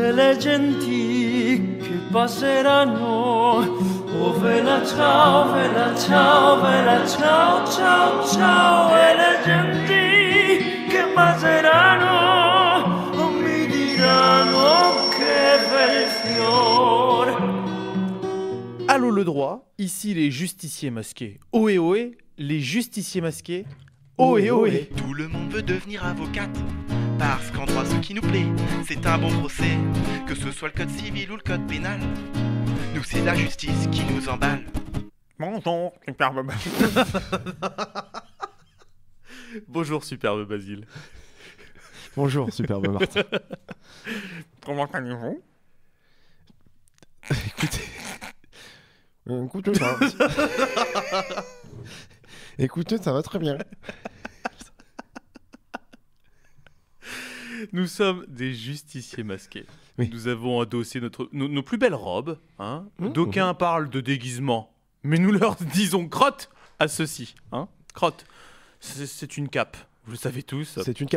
tutte le genti che passeranno. Oh vela ciao, vela ciao, vela ciao, ciao, ciao. E le genti che passeranno oh, mi diranno che bel fior. Allô le droit, ici les justiciers masqués. Ohé ohé, les justiciers masqués. Ohé ohé. Tout le monde veut devenir avocate, parce qu'en droit ce qui nous plaît, c'est un bon procès. Que ce soit le code civil ou le code pénal, nous c'est la justice qui nous emballe. Bonjour, superbe Basile. Bonjour, superbe Basile. Bonjour, superbe Martin. Comment allez-vous? Écoutez, ça... Écoutez, ça va très bien. Nous sommes des justiciers masqués. Oui. Nous avons adossé nos plus belles robes. Hein. D'aucuns parlent de déguisement, mais nous leur disons crotte à ceci. Hein. Crotte, c'est une cape. Vous le savez tous. C'est une...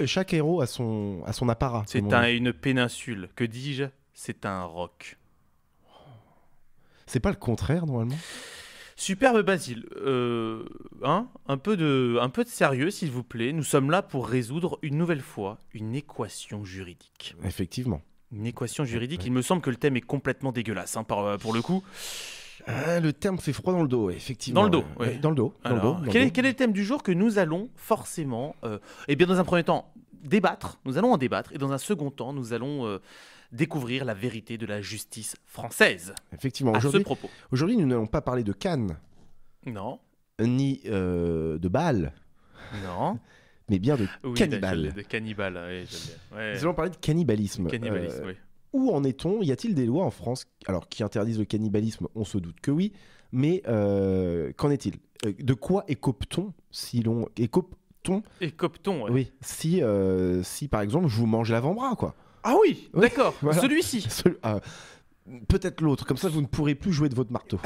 Chaque héros a son apparat. C'est une péninsule. Que dis-je? C'est un roc. C'est pas le contraire, normalement? Superbe Basile, un peu de sérieux s'il vous plaît. Nous sommes là pour résoudre une nouvelle fois une équation juridique. Effectivement. Une équation juridique, Ouais. il me semble que le thème est complètement dégueulasse pour le coup. Le terme fait froid dans le dos, effectivement. Dans le dos, ouais. Dans le dos. Alors, quel est le thème du jour que nous allons forcément, eh bien dans un premier temps, débattre. Nous allons en débattre et dans un second temps, nous allons découvrir la vérité de la justice française. Effectivement. À ce propos. Aujourd'hui, nous n'allons pas parler de Cannes, Non, ni de Bâle, non. mais bien de Oui, cannibale. de cannibale, oui, j'aime bien. Ouais. Nous allons parler de cannibalisme. Cannibalisme, oui. Où en est-on? Y a-t-il des lois en France qui interdisent le cannibalisme? On se doute que oui, mais qu'en est-il? De quoi écope-t-on si l'on écope-t-on? Écope-t-on, ouais. Oui, si par exemple je vous mange l'avant-bras, quoi. Ah oui, Oui, d'accord, voilà. celui-ci. Peut-être l'autre, comme ça vous ne pourrez plus jouer de votre marteau.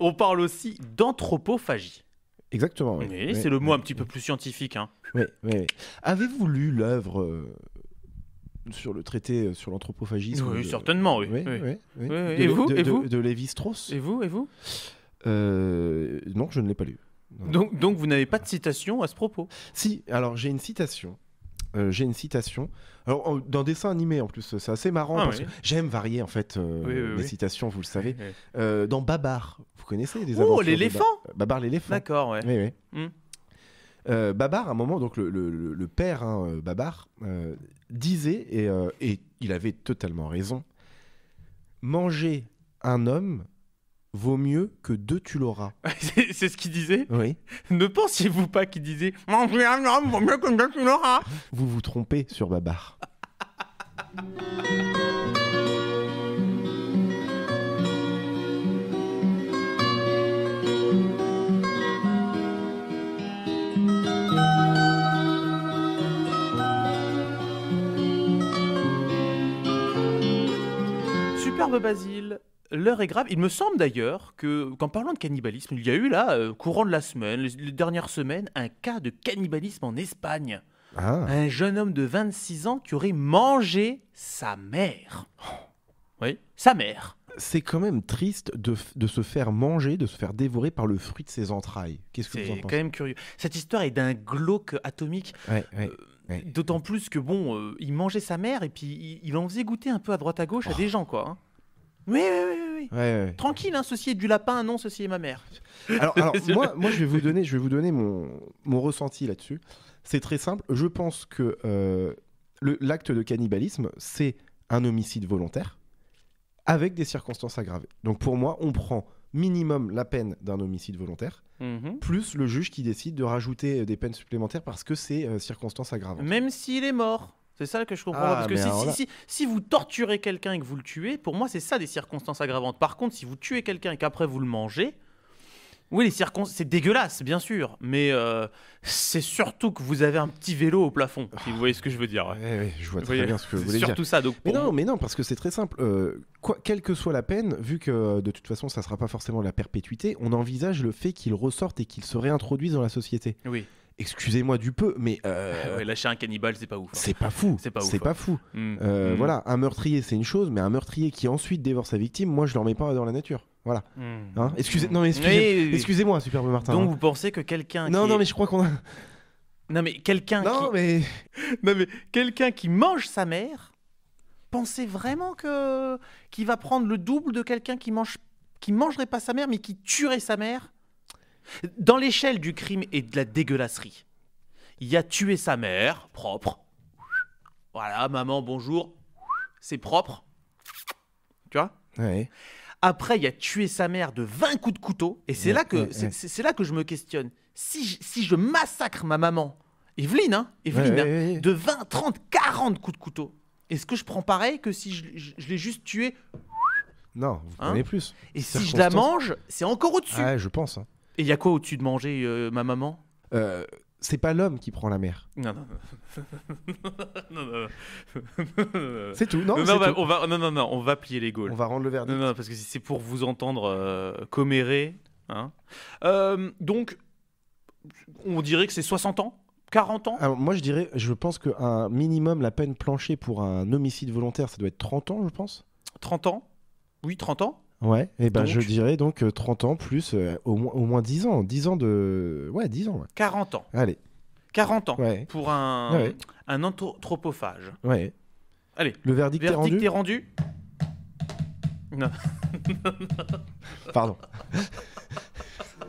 On parle aussi d'anthropophagie. Exactement. Oui, Oui, oui, c'est le mot oui, un petit peu plus scientifique. Hein. oui, oui, oui. Avez-vous lu l'œuvre sur le traité sur l'anthropophagie? Oui, certainement, oui. Oui, Oui. oui, oui. Oui, oui. De- Et vous, de- et de- vous de Lévi-Strauss? Et vous, et vous Non, je ne l'ai pas lu. Non. donc vous n'avez pas de citation à ce propos. Si, alors j'ai une citation. Alors, d'un dessin animé en plus, c'est assez marrant Ah parce oui. que j'aime varier en fait Oui, les oui. citations, vous le savez. Oui. Dans Babar, vous connaissez les Oh, aventures de l'éléphant Babar l'éléphant. D'accord, ouais. Oui, oui. Hmm. Babar, à un moment, donc le père, Babar, disait, et il avait totalement raison, manger un homme vaut mieux que 2 tu l'auras. C'est ce qu'il disait. Oui. Ne pensiez-vous pas qu'il disait « Manger un homme vaut mieux que deux tu l'auras » Vous vous trompez sur Babar. Superbe Basile, l'heure est grave. Il me semble d'ailleurs qu'en parlant de cannibalisme, il y a eu là, courant de la semaine, les dernières semaines, un cas de cannibalisme en Espagne. Ah. Un jeune homme de 26 ans qui aurait mangé sa mère. Oui, sa mère. C'est quand même triste de se faire manger, de se faire dévorer par le fruit de ses entrailles. Qu'est-ce que vous en C'est pensez? quand même curieux. Cette histoire est d'un glauque atomique. Ouais, ouais, ouais. D'autant plus que bon, il mangeait sa mère et puis il en faisait goûter un peu à droite à gauche à des gens, quoi. Hein. Oui, oui, oui, oui. Ouais, ouais. Tranquille, hein, ceci est du lapin, non, ceci est ma mère. Alors moi je vais vous donner mon ressenti là-dessus. C'est très simple. Je pense que l'acte de cannibalisme, c'est un homicide volontaire avec des circonstances aggravées. Donc pour moi, on prend minimum la peine d'un homicide volontaire, plus le juge qui décide de rajouter des peines supplémentaires parce que c'est circonstances aggravantes. Même s'il est mort. C'est ça que je comprends. Ah, Parce que mais alors là- si vous torturez quelqu'un et que vous le tuez, pour moi, c'est ça des circonstances aggravantes. Par contre, si vous tuez quelqu'un et qu'après vous le mangez, oui, c'est dégueulasse, bien sûr. Mais c'est surtout que vous avez un petit vélo au plafond, si vous voyez ce que je veux dire. Ouais, je vois Vous très voyez, bien ce que vous c'est voulez dire. surtout ça. Donc, Mais non, parce que c'est très simple. Quelle que soit la peine, vu que de toute façon, ça ne sera pas forcément la perpétuité, on envisage le fait qu'il ressorte et qu'il se réintroduise dans la société. Oui. excusez-moi du peu, mais Ouais, lâcher un cannibale, c'est pas ouf. Hein. c'est pas fou. C'est pas ouf, C'est pas ouais. fou. Mm. Voilà, un meurtrier c'est une chose, mais un meurtrier qui ensuite dévore sa victime, moi je le remets pas dans la nature. Voilà. Mm. Hein, non mais Oui. excusez-moi, Superbe Martin. Donc hein. vous pensez que quelqu'un Non qui non est- mais je crois qu'on a. Non mais quelqu'un Non qui mais non mais quelqu'un qui mange sa mère, pensez vraiment que qu'il va prendre le double de quelqu'un qui mangerait pas sa mère mais qui tuerait sa mère? Dans l'échelle du crime et de la dégueulasserie, il y a tué sa mère, propre. Voilà, maman, bonjour. C'est propre. Tu vois? ouais. Après, il y a tué sa mère de 20 coups de couteau. Et c'est Ouais, là que ouais, c'est là que je me questionne. Si je massacre ma maman, Evelyne, hein, Ouais, ouais, ouais. de 20, 30, 40 coups de couteau, est-ce que je prends pareil que si je l'ai juste tuée? Non, vous Hein prenez plus. Et si je la Circonstance. mange, c'est encore au-dessus. Ouais, je pense. Hein. Et il y a quoi au-dessus de manger ma maman? C'est pas l'homme qui prend la mère. Non, non, non. non. C'est tout. Non, Non, c'est bah, tout. on va plier les Gaules. On va rendre le verdict. Non, non, parce que si c'est pour vous entendre commérer, hein. Donc, on dirait que c'est 60 ans, 40 ans. Alors, moi, je pense qu'un minimum, la peine planchée pour un homicide volontaire, ça doit être 30 ans, je pense. 30 ans. Oui, 30 ans. Ouais, et ben Donc je dirais donc 30 ans plus au moins 10 ans. 10 ans de. Ouais, 10 ans. Ouais. 40 ans. Allez, 40 ans Ouais. pour un, Ouais. un anthropophage. ouais. Allez, Le verdict, verdict est est rendu. rendu. Non. Pardon.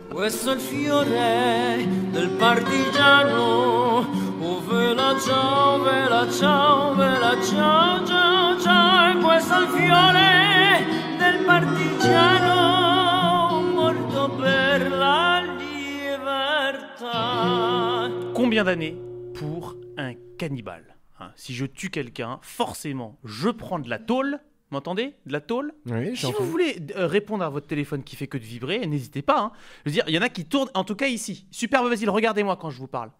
Questo è il fiore del partigiano. Oh vela ciao, vela ciao, vela ciao, ciao, ciao. E questo è il fiore del partigiano morto per la libertà. Combien d'années pour un cannibale, hein? Si je tue quelqu'un, forcément, je prends de la tôle. M'entendez? De la tôle? Oui, Si vous voulez répondre à votre téléphone qui fait que de vibrer, n'hésitez pas. Hein. Je veux dire, il y en a qui tournent, en tout cas ici. Superbe Basile, regardez-moi quand je vous parle.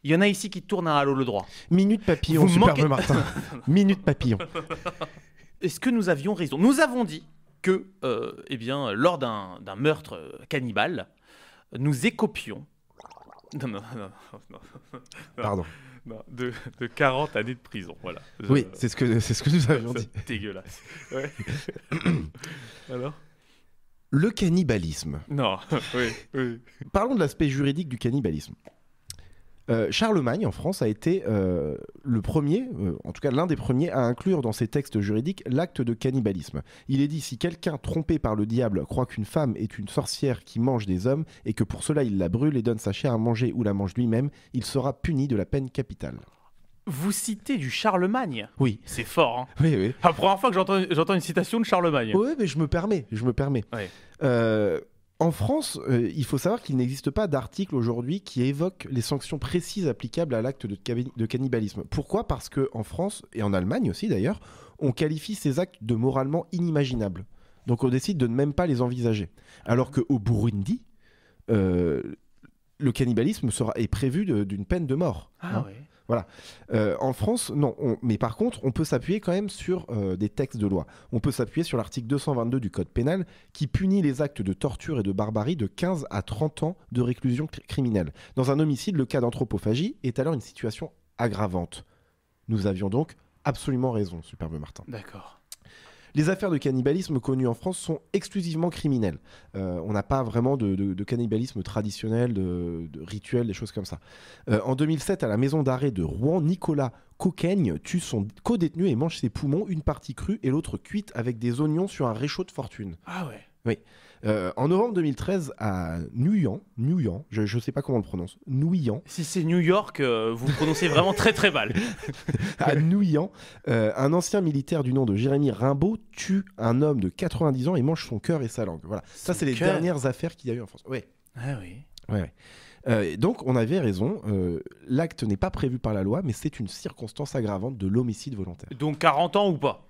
Il y en a ici qui tournent à Allô le droit. Minute papillon, Vous Superbe manquez- Martin. Minute papillon. Est-ce que nous avions raison? Nous avons dit que, eh bien, lors d'un meurtre cannibale, nous écopions non, Pardon. de 40 années de prison. Voilà. Oui, c'est ce que nous avions dit. C'est dégueulasse. Ouais. Alors? Le cannibalisme. Non, oui. Parlons de l'aspect juridique du cannibalisme. Charlemagne, en France, a été le premier, en tout cas l'un des premiers, à inclure dans ses textes juridiques l'acte de cannibalisme. Il est dit, si quelqu'un trompé par le diable croit qu'une femme est une sorcière qui mange des hommes et que pour cela il la brûle et donne sa chair à manger ou la mange lui-même, il sera puni de la peine capitale. Vous citez du Charlemagne. Oui, C'est fort, hein. oui, oui. La première fois que j'entends une citation de Charlemagne. Oui, mais je me permets. Ouais. En France, il faut savoir qu'il n'existe pas d'article aujourd'hui qui évoque les sanctions précises applicables à l'acte de cannibalisme. Pourquoi? Parce qu'en France, et en Allemagne aussi d'ailleurs, on qualifie ces actes de moralement inimaginables. Donc on décide de ne même pas les envisager. Alors qu'au Burundi, le cannibalisme est prévu d'une peine de mort. Ah hein. ouais. En France, non. Mais par contre, on peut s'appuyer quand même sur des textes de loi. On peut s'appuyer sur l'article 222 du Code pénal qui punit les actes de torture et de barbarie de 15 à 30 ans de réclusion criminelle. Dans un homicide, le cas d'anthropophagie est alors une situation aggravante. Nous avions donc absolument raison, Superbe Martin. D'accord. Les affaires de cannibalisme connues en France sont exclusivement criminelles. On n'a pas vraiment de cannibalisme traditionnel, de rituel, des choses comme ça. En 2007, à la maison d'arrêt de Rouen, Nicolas Coquaigne tue son co-détenu et mange ses poumons, une partie crue et l'autre cuite avec des oignons sur un réchaud de fortune. Ah ouais. En novembre 2013, à Nouillan, je ne sais pas comment on le prononce, Nouillan, Si c'est New York, vous prononcez vraiment très très mal. à Nouillan, un ancien militaire du nom de Jérémy Rimbaud tue un homme de 90 ans et mange son cœur et sa langue. Voilà. Ça, Son c'est les cœur. dernières affaires qu'il y a eu en France. Ouais. Ah oui. Donc, on avait raison. L'acte n'est pas prévu par la loi, mais c'est une circonstance aggravante de l'homicide volontaire. Donc 40 ans ou pas?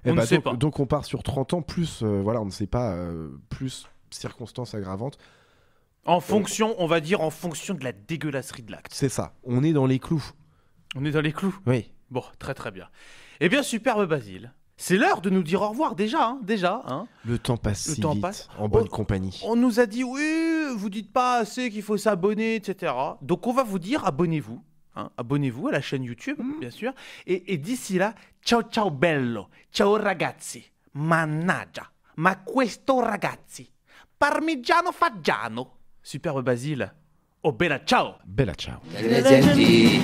Eh On bah, ne sait donc, pas. donc, on part sur 30 ans, plus, voilà, on ne sait pas, plus circonstance aggravante. En fonction, on va dire en fonction de la dégueulasserie de l'acte. C'est ça. On est dans les clous. On est dans les clous. Oui. Bon, très très bien. Eh bien, Superbe Basile, C'est l'heure de nous dire au revoir déjà. Hein. Le temps passe Le si temps vite, passe. en bonne compagnie. On nous a dit, oui, vous dites pas assez qu'il faut s'abonner, etc. Donc on va vous dire, abonnez-vous. Hein. Abonnez-vous à la chaîne YouTube, bien sûr. Et d'ici là, ciao ciao bello, ciao ragazzi, mannaggia, ma questo ragazzi, parmigiano faggiano. Superbe Basile. Oh bella ciao. Bella ciao. Le genti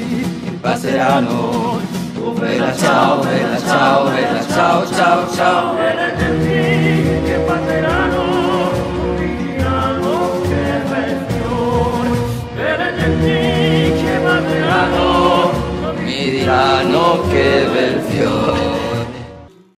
passeranno, oh bella ciao, ciao, ciao, ciao.